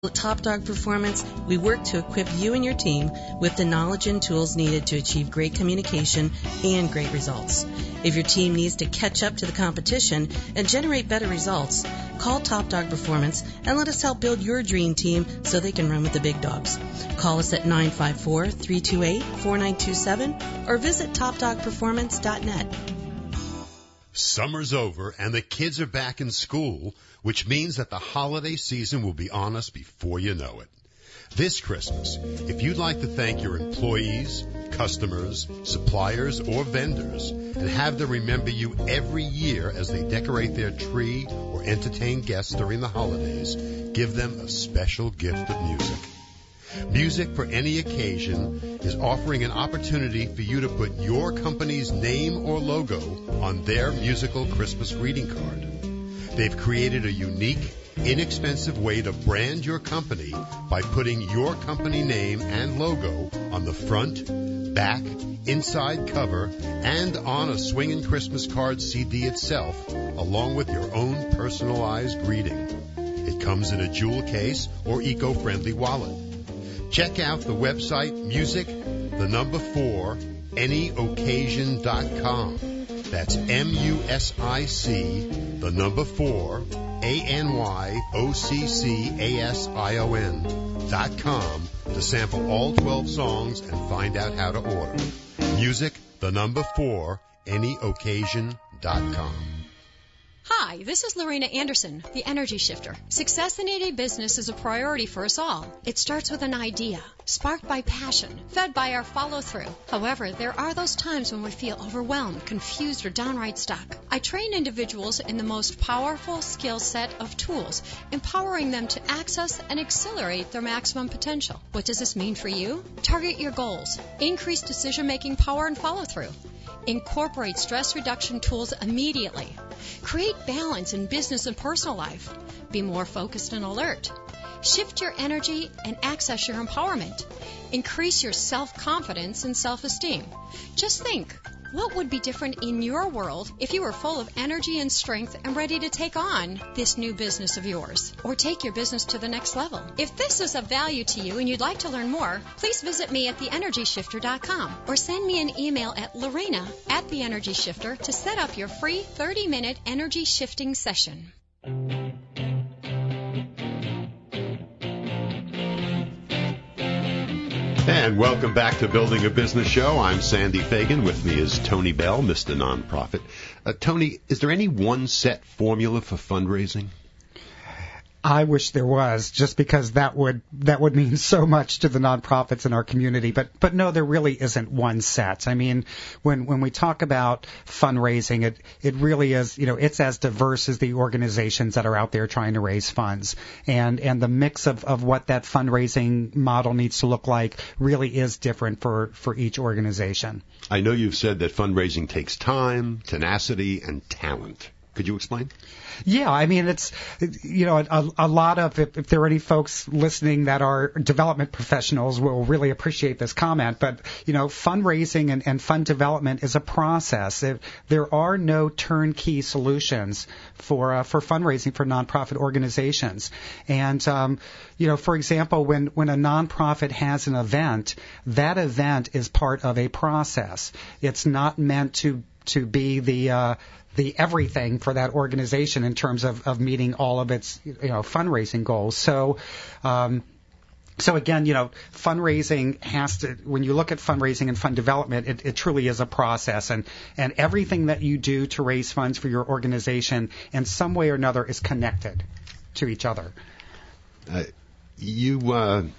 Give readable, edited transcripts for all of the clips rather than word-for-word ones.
At Top Dog Performance, we work to equip you and your team with the knowledge and tools needed to achieve great communication and great results. If your team needs to catch up to the competition and generate better results, call Top Dog Performance and let us help build your dream team so they can run with the big dogs. Call us at 954-328-4927 or visit topdogperformance.net. Summer's over and the kids are back in school, which means that the holiday season will be on us before you know it. This Christmas, if you'd like to thank your employees, customers, suppliers, or vendors, and have them remember you every year as they decorate their tree or entertain guests during the holidays, give them a special gift of music. Music for Any Occasion is offering an opportunity for you to put your company's name or logo on their musical Christmas greeting card. They've created a unique, inexpensive way to brand your company by putting your company name and logo on the front, back, inside cover, and on a swinging Christmas card CD itself, along with your own personalized greeting. It comes in a jewel case or eco-friendly wallet. Check out the website music4anyoccasion.com. That's MUSIC4anyoccasion.com to sample all 12 songs and find out how to order. Music4anyoccasion.com. Hi, this is Lorena Anderson, the Energy Shifter. Success in any business is a priority for us all. It starts with an idea, sparked by passion, fed by our follow-through. However, there are those times when we feel overwhelmed, confused, or downright stuck. I train individuals in the most powerful skill set of tools, empowering them to access and accelerate their maximum potential. What does this mean for you? Target your goals, increase decision-making power and follow-through. Incorporate stress reduction tools immediately. Create balance in business and personal life. Be more focused and alert. Shift your energy and access your empowerment. Increase your self-confidence and self-esteem. Just think, what would be different in your world if you were full of energy and strength and ready to take on this new business of yours or take your business to the next level? If this is of value to you and you'd like to learn more, please visit me at theenergyshifter.com or send me an email at Lorena@theenergyshifter to set up your free 30-minute energy shifting session. And welcome back to Building a Business Show. I'm Sandy Fagan. With me is Tony Beall, Mr. Nonprofit. Tony, is there any one set formula for fundraising? I wish there was, just because that would mean so much to the nonprofits in our community. But no, there really isn't one set. I mean, when we talk about fundraising, it really is, it's as diverse as the organizations that are out there trying to raise funds. And the mix of what that fundraising model needs to look like really is different for each organization. I know you've said that fundraising takes time, tenacity, and talent. Could you explain? Yeah, I mean, it's, a lot of, if there are any folks listening that are development professionals will really appreciate this comment, but, fundraising and fund development is a process. There are no turnkey solutions for fundraising for nonprofit organizations. And, for example, when a nonprofit has an event, that event is part of a process. It's not meant to be the everything for that organization in terms of meeting all of its fundraising goals. So again, fundraising has to, when you look at fundraising and fund development, it truly is a process, and everything that you do to raise funds for your organization in some way or another is connected to each other. You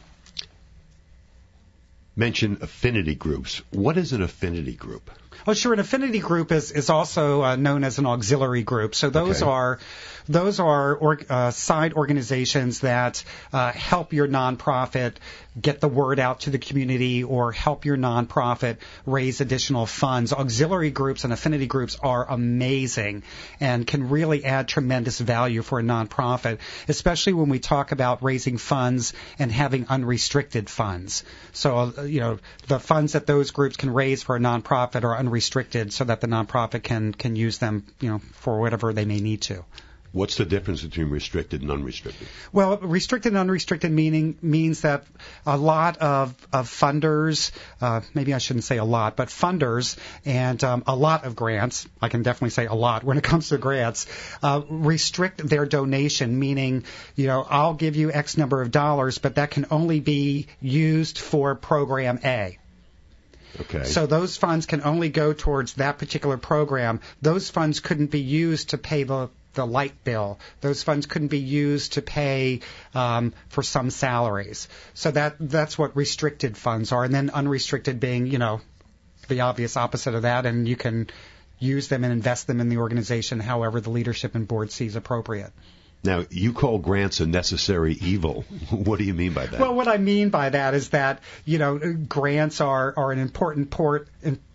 mentioned affinity groups. What is an affinity group? Oh, sure. An affinity group is also known as an auxiliary group. So those are side organizations that help your nonprofit get the word out to the community or help your nonprofit raise additional funds. Auxiliary groups and affinity groups are amazing and can really add tremendous value for a nonprofit, especially when we talk about raising funds and having unrestricted funds. So, the funds that those groups can raise for a nonprofit are unrestricted so that the nonprofit can use them, for whatever they may need to. What's the difference between restricted and unrestricted? Well, restricted and unrestricted means that a lot of funders, maybe I shouldn't say a lot, but funders and a lot of grants, I can definitely say a lot when it comes to grants, restrict their donation, meaning, I'll give you X number of dollars, but that can only be used for program A. Okay. So those funds can only go towards that particular program. Those funds couldn't be used to pay the light bill. Those funds couldn't be used to pay for some salaries. So that's what restricted funds are. And then unrestricted being, the obvious opposite of that, and you can use them and invest them in the organization however the leadership and board sees appropriate. Now, you call grants a necessary evil. What do you mean by that? Well, what I mean by that is that, grants are an important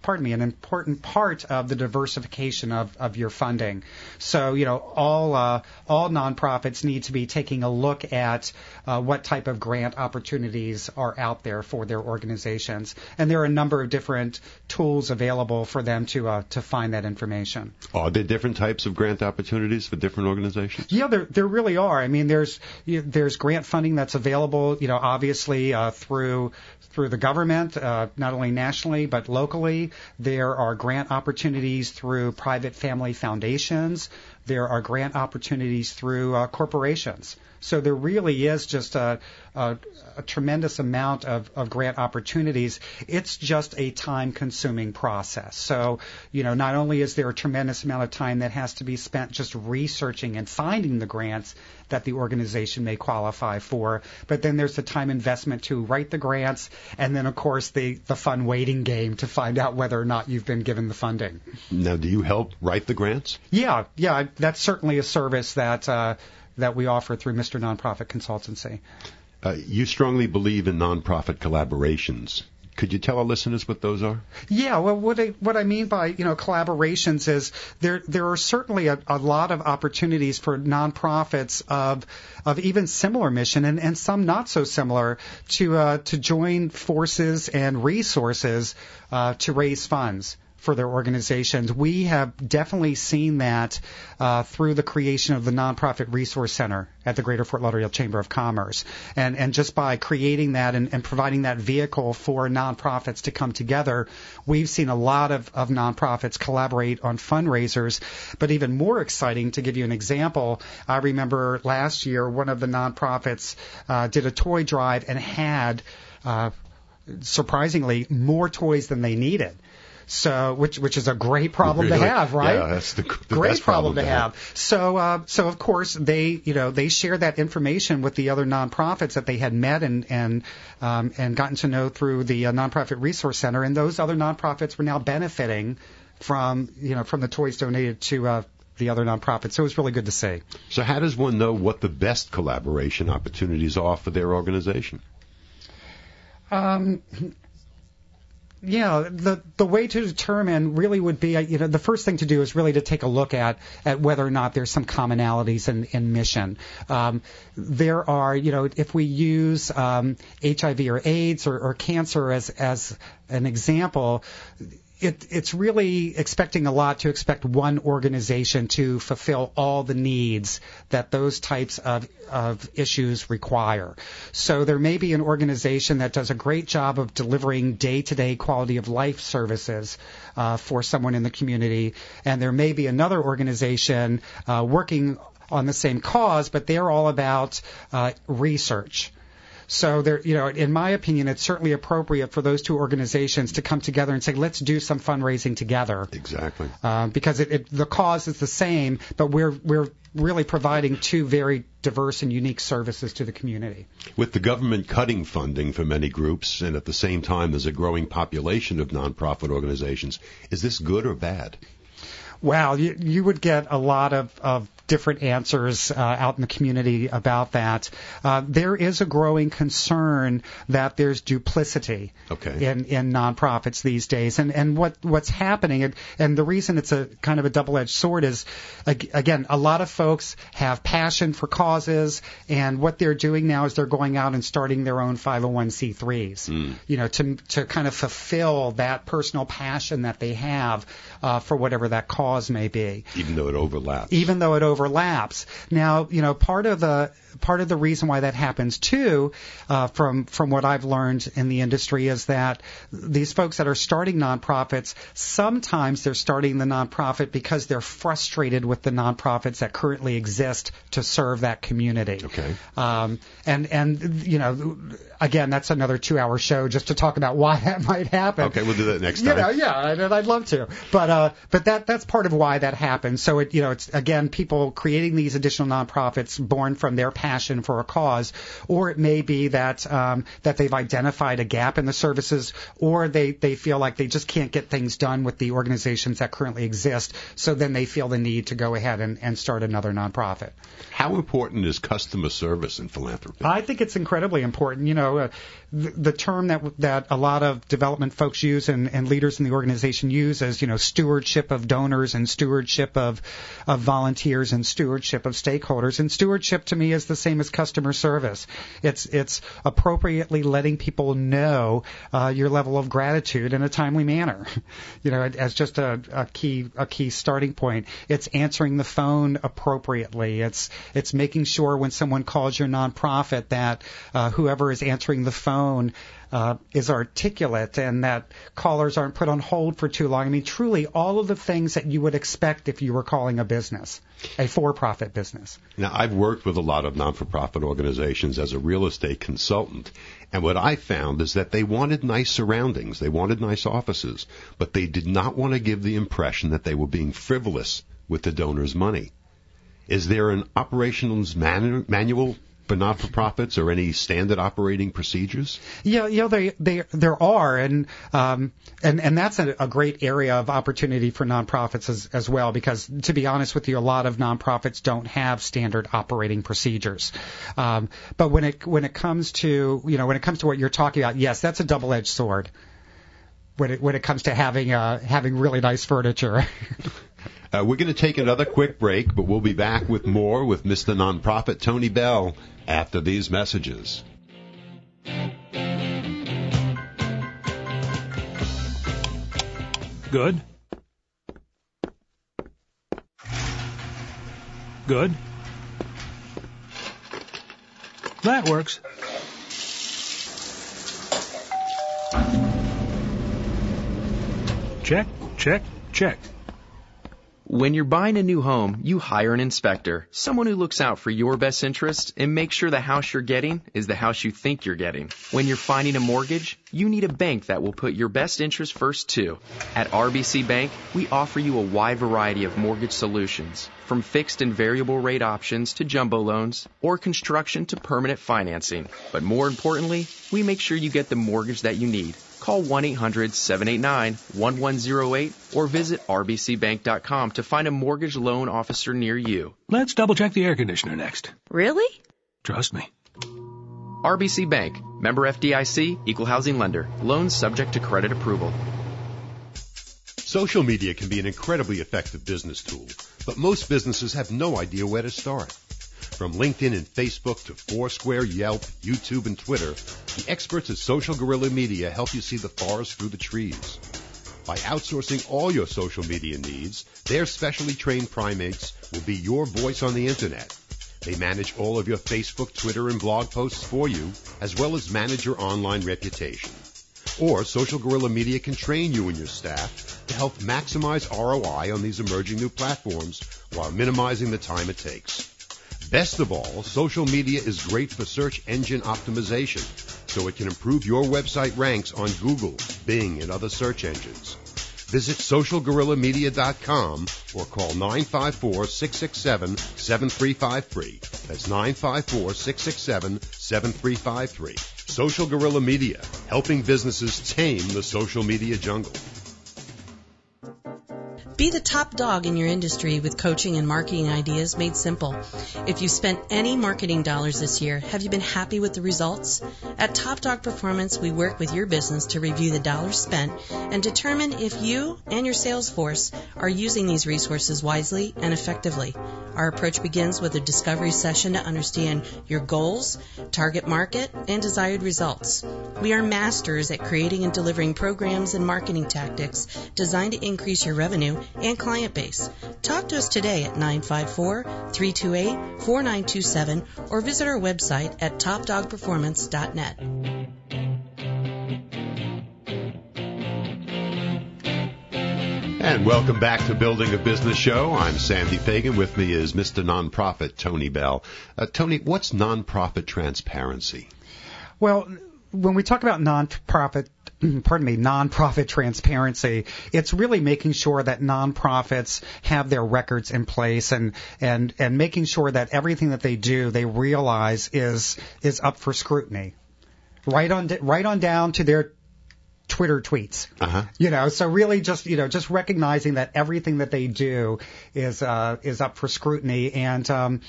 an important part of the diversification of your funding. So, all nonprofits need to be taking a look at what type of grant opportunities are out there for their organizations. And there are a number of different tools available for them to find that information. Are there different types of grant opportunities for different organizations? Yeah, there really are. I mean, there's grant funding that's available, obviously through the government, not only nationally but locally. There are grant opportunities through private family foundations. There are grant opportunities through corporations. So there really is just a tremendous amount of grant opportunities. It's just a time-consuming process. So, not only is there a tremendous amount of time that has to be spent just researching and finding the grants that the organization may qualify for, but then there's the time investment to write the grants, and then, of course, the fun waiting game to find out whether or not you've been given the funding. Now, do you help write the grants? Yeah, that's certainly a service that we offer through Mr. Nonprofit Consultancy. You strongly believe in nonprofit collaborations. Could you tell our listeners what those are? Yeah, well, what I mean by collaborations is there are certainly a lot of opportunities for nonprofits of even similar mission and some not so similar to join forces and resources to raise funds for their organizations. We have definitely seen that through the creation of the Nonprofit Resource Center at the Greater Fort Lauderdale Chamber of Commerce. And just by creating that and providing that vehicle for nonprofits to come together, we've seen a lot of nonprofits collaborate on fundraisers. But even more exciting, to give you an example, I remember last year one of the nonprofits did a toy drive and had, surprisingly, more toys than they needed. So, which is a great problem to have, right? Yeah, that's the great best problem to have. So of course they shared that information with the other nonprofits that they had met and gotten to know through the Nonprofit Resource Center, and those other nonprofits were now benefiting from the toys donated to the other nonprofits. So it was really good to see. So how does one know what the best collaboration opportunities are for their organization? Yeah, the way to determine really would be, the first thing to do is really to take a look at whether or not there's some commonalities in mission. There are, if we use HIV or AIDS or cancer as an example, it's really expecting a lot to expect one organization to fulfill all the needs that those types of issues require. So there may be an organization that does a great job of delivering day-to-day quality of life services for someone in the community, and there may be another organization working on the same cause, but they're all about research. So there, in my opinion, it's certainly appropriate for those two organizations to come together and say, let's do some fundraising together. Exactly. Because the cause is the same, but we're really providing two very diverse and unique services to the community. With the government cutting funding for many groups, and at the same time there's a growing population of nonprofit organizations, is this good or bad? Wow, you would get a lot of different answers out in the community about that. There is a growing concern that there's duplicity in nonprofits these days. And what's happening, and the reason it's a kind of a double-edged sword is, again, a lot of folks have passion for causes, and what they're doing now is they're going out and starting their own 501c3s, to kind of fulfill that personal passion that they have for whatever that cause may be. Even though it overlaps. overlaps. Now, part of the reason why that happens too, from what I've learned in the industry, is that these folks that are starting nonprofits, sometimes they're starting the nonprofit because they're frustrated with the nonprofits that currently exist to serve that community. Okay. Again, that's another 2-hour show just to talk about why that might happen. Okay, we'll do that next time. I'd love to. But that's part of why that happens. So it's again people creating these additional nonprofits born from their passion for a cause, or it may be that they've identified a gap in the services, or they feel like they just can't get things done with the organizations that currently exist. So then they feel the need to go ahead and start another nonprofit. How important is customer service in philanthropy? I think it's incredibly important. The term that a lot of development folks use and leaders in the organization use is, stewardship of donors and stewardship of volunteers and stewardship of stakeholders. And stewardship to me is the same as customer service. It's appropriately letting people know your level of gratitude in a timely manner. As just a key starting point. It's answering the phone appropriately. It's making sure when someone calls your nonprofit that whoever is answering the phone is articulate and that callers aren't put on hold for too long. I mean, truly, all of the things that you would expect if you were calling a business, a for-profit business. Now, I've worked with a lot of non-for-profit organizations as a real estate consultant, and what I found is that they wanted nice surroundings, they wanted nice offices, but they did not want to give the impression that they were being frivolous with the donor's money. Is there an operations manual for not-for-profits or any standard operating procedures? Yeah, there are, and that's a great area of opportunity for nonprofits as well, because to be honest with you, a lot of nonprofits don't have standard operating procedures. But when it comes to what you're talking about, yes, that's a double-edged sword. When it comes to having really nice furniture. We're going to take another quick break, but we'll be back with more with Mr. Nonprofit Tony Beall after these messages. Good. Good. That works. Check, check, check. When you're buying a new home, you hire an inspector, someone who looks out for your best interest and makes sure the house you're getting is the house you think you're getting. When you're finding a mortgage, you need a bank that will put your best interest first too. At RBC Bank, we offer you a wide variety of mortgage solutions, from fixed and variable rate options to jumbo loans or construction to permanent financing. But more importantly, we make sure you get the mortgage that you need. Call 1-800-789-1108 or visit rbcbank.com to find a mortgage loan officer near you. Let's double-check the air conditioner next. Really? Trust me. RBC Bank. Member FDIC. Equal housing lender. Loans subject to credit approval. Social media can be an incredibly effective business tool, but most businesses have no idea where to start. From LinkedIn and Facebook to Foursquare, Yelp, YouTube, and Twitter, the experts at Social Guerrilla Media help you see the forest through the trees. By outsourcing all your social media needs, their specially trained primates will be your voice on the Internet. They manage all of your Facebook, Twitter, and blog posts for you, as well as manage your online reputation. Or Social Guerrilla Media can train you and your staff to help maximize ROI on these emerging new platforms while minimizing the time it takes. Best of all, social media is great for search engine optimization, so it can improve your website ranks on Google, Bing, and other search engines. Visit socialguerrillamedia.com or call 954-667-7353. That's 954-667-7353. Social Guerrilla Media, helping businesses tame the social media jungle. Be the top dog in your industry with coaching and marketing ideas made simple. If you spent any marketing dollars this year, have you been happy with the results? At Top Dog Performance, we work with your business to review the dollars spent and determine if you and your sales force are using these resources wisely and effectively. Our approach begins with a discovery session to understand your goals, target market, and desired results. We are masters at creating and delivering programs and marketing tactics designed to increase your revenue and client base. Talk to us today at 954-328-4927 or visit our website at topdogperformance.net. And welcome back to Building a Business Show. I'm Sandy Fagan. With me is Mr. Nonprofit Tony Beall. Tony, what's nonprofit transparency? Well, when we talk about nonprofit transparency, it's really making sure that nonprofits have their records in place and making sure that everything that they do, they realize is up for scrutiny. Right on down to their Twitter tweets. So really just recognizing that everything that they do is up for scrutiny and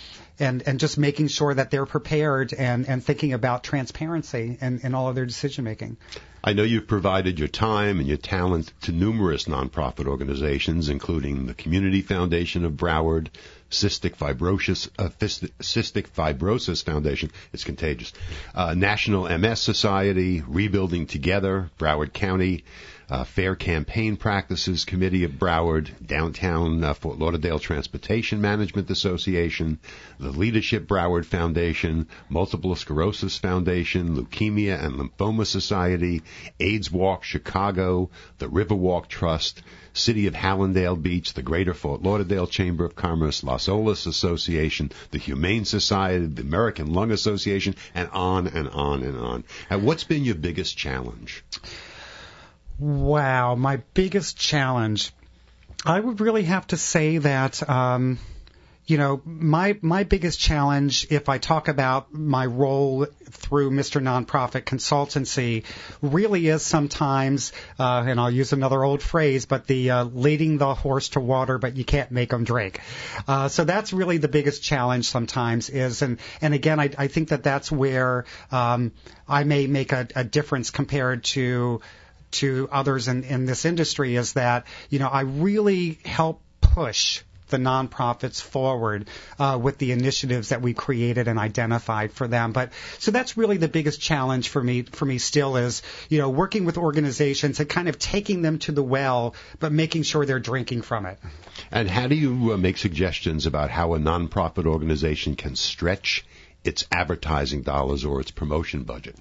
just making sure that they're prepared and thinking about transparency in all of their decision making. I know you've provided your time and your talent to numerous nonprofit organizations, including the Community Foundation of Broward, Cystic Fibrosis Foundation, it's contagious, National MS Society, Rebuilding Together, Broward County, Fair Campaign Practices Committee of Broward, Downtown Fort Lauderdale Transportation Management Association, the Leadership Broward Foundation, Multiple Sclerosis Foundation, Leukemia and Lymphoma Society, AIDS Walk Chicago, the Riverwalk Trust, City of Hallandale Beach, the Greater Fort Lauderdale Chamber of Commerce, Las Olas Association, the Humane Society, the American Lung Association, and on and on and on. And what's been your biggest challenge? Wow, my biggest challenge, I would really have to say that, my biggest challenge, if I talk about my role through Mr. Nonprofit Consultancy, really is sometimes, and I'll use another old phrase, but the leading the horse to water, but you can't make them drink. So that's really the biggest challenge sometimes is, and again, I think that's where I may make a difference compared to others in this industry, is that, I really help push the nonprofits forward with the initiatives that we created and identified for them. But so that's really the biggest challenge for me still is, working with organizations and kind of taking them to the well, but making sure they're drinking from it. And how do you make suggestions about how a nonprofit organization can stretch its advertising dollars or its promotion budget?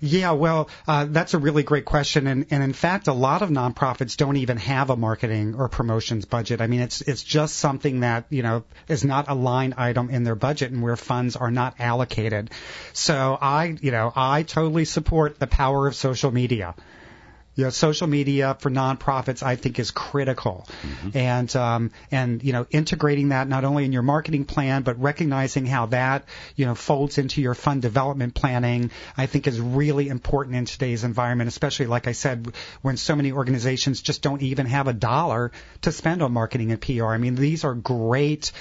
Yeah, well, that's a really great question. And in fact, a lot of nonprofits don't even have a marketing or promotions budget. I mean, it's just something that, is not a line item in their budget and where funds are not allocated. So I totally support the power of social media. Social media for nonprofits, I think, is critical. Mm-hmm. And integrating that not only in your marketing plan, but recognizing how that, folds into your fund development planning, I think is really important in today's environment, especially, like I said, when so many organizations just don't even have a dollar to spend on marketing and PR. I mean, these are great,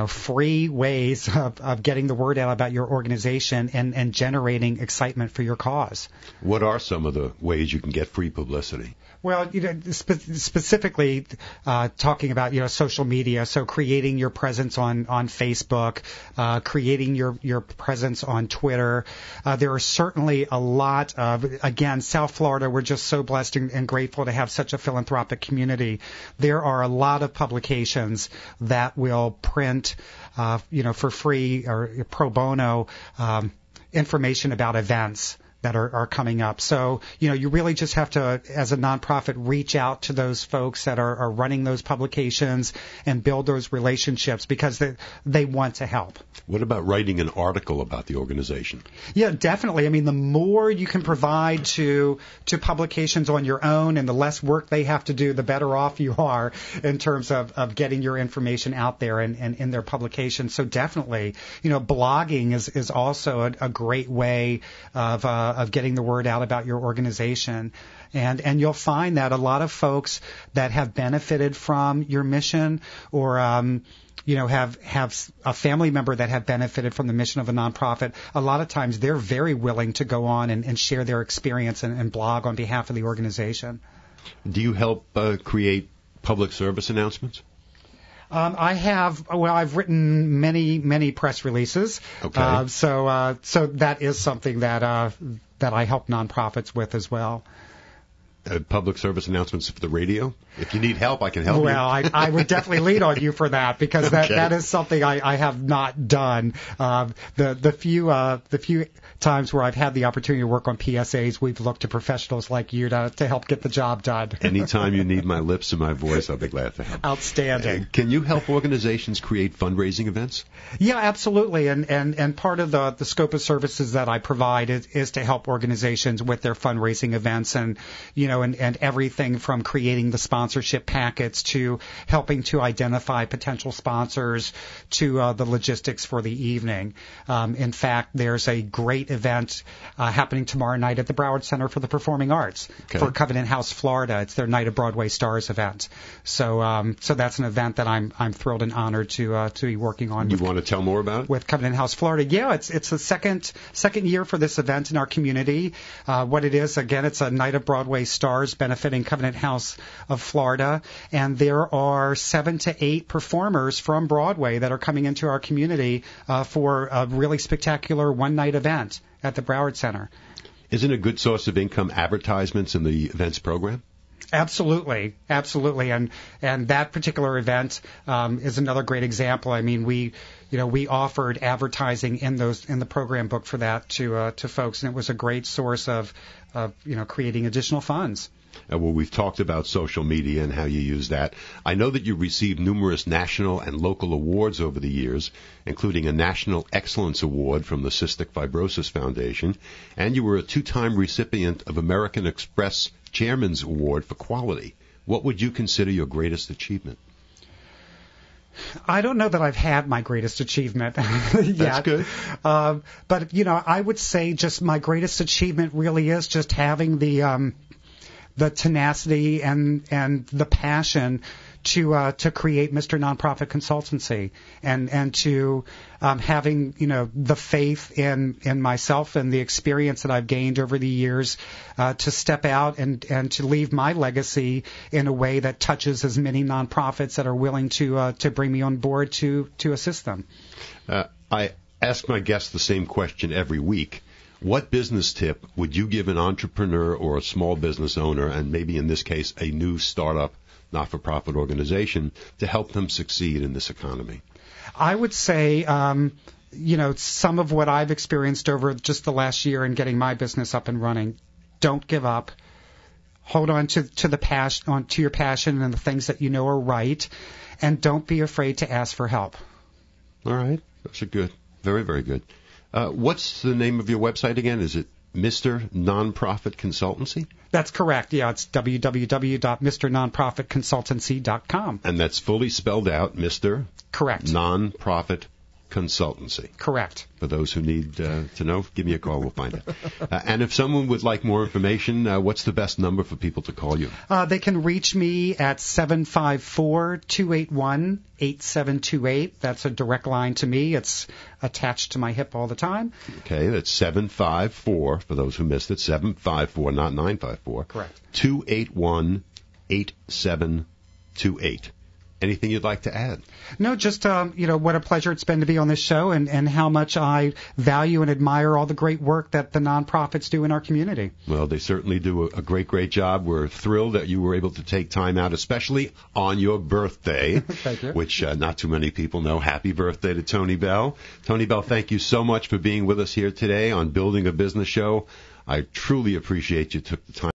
free ways of getting the word out about your organization and generating excitement for your cause. What are some of the ways you can get free publicity? Well, specifically talking about, social media, so creating your presence on Facebook, creating your presence on Twitter. There are certainly a lot of, again, South Florida, we're just so blessed and grateful to have such a philanthropic community. There are a lot of publications that will print, for free or pro bono information about events that are coming up. So, you really just have to, as a nonprofit, reach out to those folks that are running those publications and build those relationships because they want to help. What about writing an article about the organization? Yeah, definitely. I mean, the more you can provide to publications on your own and the less work they have to do, the better off you are in terms of getting your information out there and in their publications. So definitely, blogging is also a great way of getting the word out about your organization. And you'll find that a lot of folks that have benefited from your mission or have a family member that have benefited from the mission of a nonprofit, a lot of times they're very willing to go on and share their experience and blog on behalf of the organization. Do you help create public service announcements? I've written many press releases. Okay. So that is something that I help nonprofits with as well. Public service announcements for the radio. If you need help, I can help you. Well, I would definitely lean on you for that because that is something I have not done. The few times where I've had the opportunity to work on PSAs, we've looked to professionals like you to help get the job done. Anytime you need my lips and my voice, I'll be glad to help. Outstanding. Can you help organizations create fundraising events? Yeah, absolutely. And part of the scope of services that I provide is to help organizations with their fundraising events and everything from creating the sponsorship packets to helping to identify potential sponsors to the logistics for the evening. In fact, there's a great event happening tomorrow night at the Broward Center for the Performing Arts for Covenant House, Florida. It's their Night of Broadway Stars event. So that's an event that I'm thrilled and honored to be working on. You want to tell more about it? With Covenant House, Florida. Yeah, it's the second year for this event in our community. What it is, again, it's a Night of Broadway Stars benefiting Covenant House of Florida, and there are 7 to 8 performers from Broadway that are coming into our community for a really spectacular one-night event at the Broward Center. Isn't a good source of income advertisements in the events program? Absolutely. And that particular event is another great example. I mean, we offered advertising in the program book for that to folks, and it was a great source of creating additional funds. Well, we've talked about social media and how you use that. I know that you received numerous national and local awards over the years, including a National Excellence Award from the Cystic Fibrosis Foundation, and you were a 2-time recipient of American Express Chairman's Award for Quality. What would you consider your greatest achievement? I don't know that I've had my greatest achievement yet. That's good. But, I would say just my greatest achievement really is just having the tenacity and the passion to create Mr. Nonprofit Consultancy and to having the faith in myself and the experience that I've gained over the years to step out and to leave my legacy in a way that touches as many nonprofits that are willing to bring me on board to assist them. I ask my guests the same question every week. What business tip would you give an entrepreneur or a small business owner, and maybe in this case a new startup not-for-profit organization, to help them succeed in this economy? I would say, some of what I've experienced over just the last year in getting my business up and running. Don't give up. Hold on to your passion and the things that you know are right, and don't be afraid to ask for help. All right, that's a good, very, very good. What's the name of your website again? Is it Mr. Nonprofit Consultancy? That's correct. Yeah, it's www.mrnonprofitconsultancy.com. And that's fully spelled out, Mr. Correct. Nonprofit Consultancy. Correct. For those who need to know, give me a call. We'll find it. And if someone would like more information, what's the best number for people to call you? They can reach me at 754-281-8728. That's a direct line to me. It's attached to my hip all the time. Okay, that's 754, for those who missed it, 754, not 954. Correct. 281-8728. Anything you'd like to add? No, just, what a pleasure it's been to be on this show and how much I value and admire all the great work that the nonprofits do in our community. Well, they certainly do a great job. We're thrilled that you were able to take time out, especially on your birthday. Thank you. Which not too many people know. Happy birthday to Tony Beall. Tony Beall, thank you so much for being with us here today on Building a Business Show. I truly appreciate you took the time.